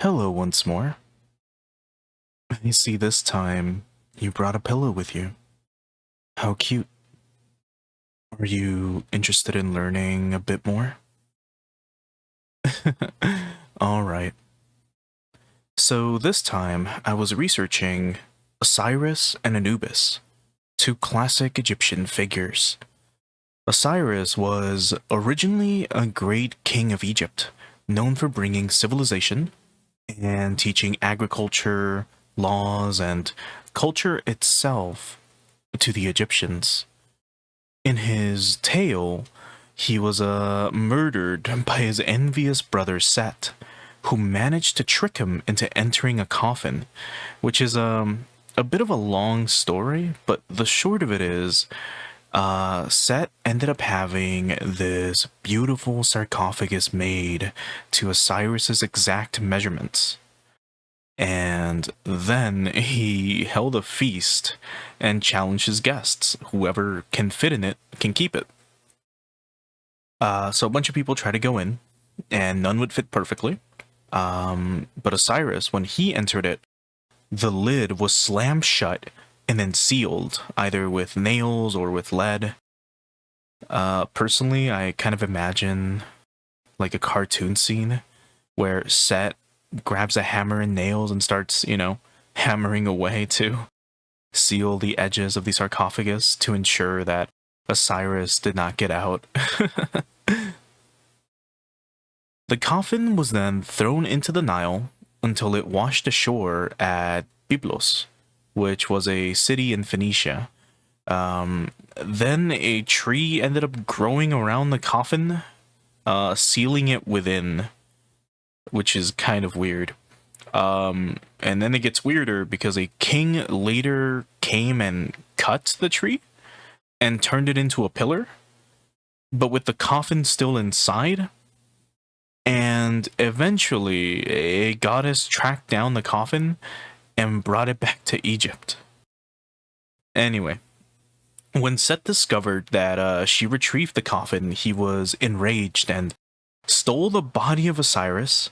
Hello once more. I see this time you brought a pillow with you. How cute. Are you interested in learning a bit more? Alright. So this time I was researching Osiris and Anubis, two classic Egyptian figures. Osiris was originally a great king of Egypt, known for bringing civilization and teaching agriculture, laws, and culture itself to the Egyptians. In his tale, he was murdered by his envious brother Set, who managed to trick him into entering a coffin, which is a bit of a long story, but the short of it is, Set ended up having this beautiful sarcophagus made to Osiris's exact measurements. And then he held a feast and challenged his guests. Whoever can fit in it can keep it. So a bunch of people try to go in, and none would fit perfectly. But Osiris, when he entered it, the lid was slammed shut and then sealed, either with nails or with lead. Personally, I kind of imagine like a cartoon scene where Set grabs a hammer and nails and starts, hammering away to seal the edges of the sarcophagus to ensure that Osiris did not get out. The coffin was then thrown into the Nile until it washed ashore at Byblos, which was a city in Phoenicia. Then a tree ended up growing around the coffin, sealing it within, which is kind of weird. And then it gets weirder because a king later came and cut the tree and turned it into a pillar, but with the coffin still inside. And eventually, a goddess tracked down the coffin and brought it back to Egypt. Anyway, when Set discovered that she retrieved the coffin, he was enraged and stole the body of Osiris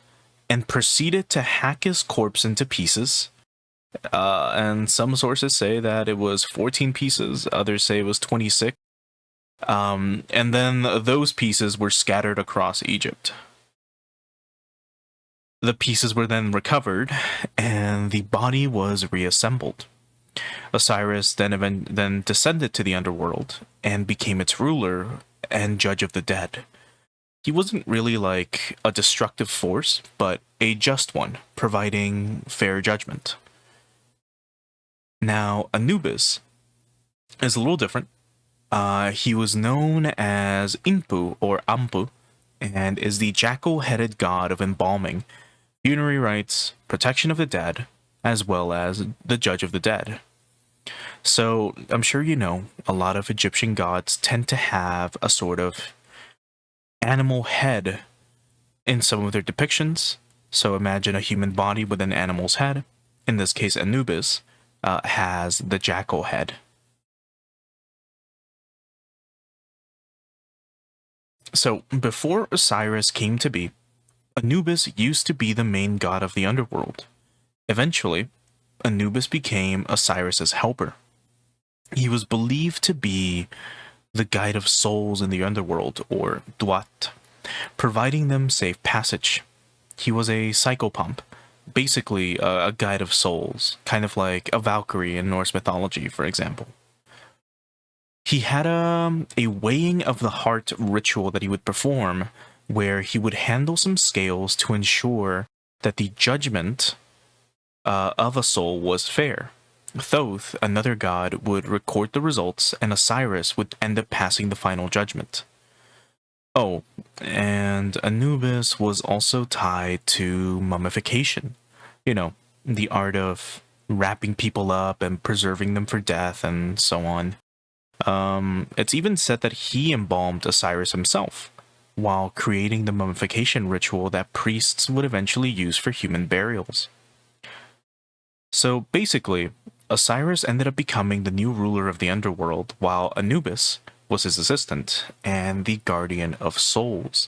and proceeded to hack his corpse into pieces. And some sources say that it was 14 pieces, others say it was 26. And then those pieces were scattered across Egypt. The pieces were then recovered, and the body was reassembled. Osiris then descended to the underworld and became its ruler and judge of the dead. He wasn't really like a destructive force, but a just one, providing fair judgment. Now, Anubis is a little different. He was known as Inpu or Ampu, and is the jackal-headed god of embalming, funerary rites, protection of the dead, as well as the judge of the dead. So, I'm sure you know, a lot of Egyptian gods tend to have a sort of animal head in some of their depictions. So imagine a human body with an animal's head. In this case, Anubis has the jackal head. So before Osiris came to be, Anubis used to be the main god of the underworld. Eventually, Anubis became Osiris's helper. He was believed to be the guide of souls in the underworld, or Duat, providing them safe passage. He was a psychopomp, basically a guide of souls, kind of like a Valkyrie in Norse mythology, for example. He had a weighing of the heart ritual that he would perform, where he would handle some scales to ensure that the judgment of a soul was fair. Thoth, another god, would record the results, and Osiris would end up passing the final judgment. Oh, and Anubis was also tied to mummification. You know, the art of wrapping people up and preserving them for death and so on. It's even said that he embalmed Osiris himself, while creating the mummification ritual that priests would eventually use for human burials. So basically, Osiris ended up becoming the new ruler of the underworld, while Anubis was his assistant and the guardian of souls.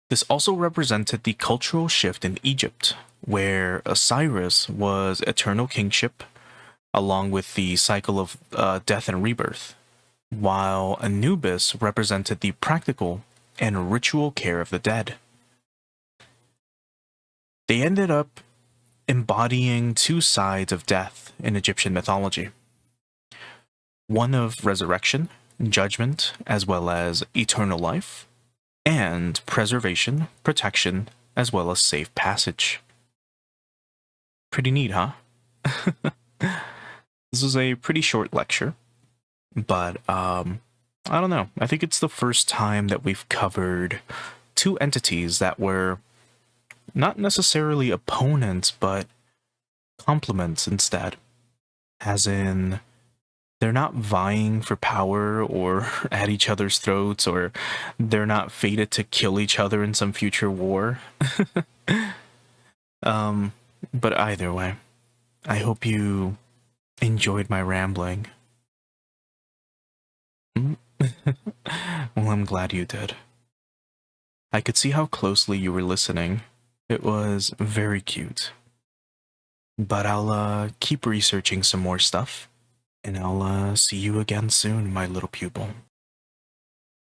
This also represented the cultural shift in Egypt, where Osiris was eternal kingship, along with the cycle of death and rebirth, while Anubis represented the practical and ritual care of the dead. They ended up embodying two sides of death in Egyptian mythology: one of resurrection, judgment, as well as eternal life, and preservation, protection, as well as safe passage. Pretty neat, huh? This was a pretty short lecture, but I don't know. I think it's the first time that we've covered two entities that were not necessarily opponents, but complements instead. As in, they're not vying for power or at each other's throats, or they're not fated to kill each other in some future war. But either way, I hope you enjoyed my rambling. Well, I'm glad you did. I could see how closely you were listening. It was very cute. But I'll keep researching some more stuff, and I'll see you again soon, my little pupil.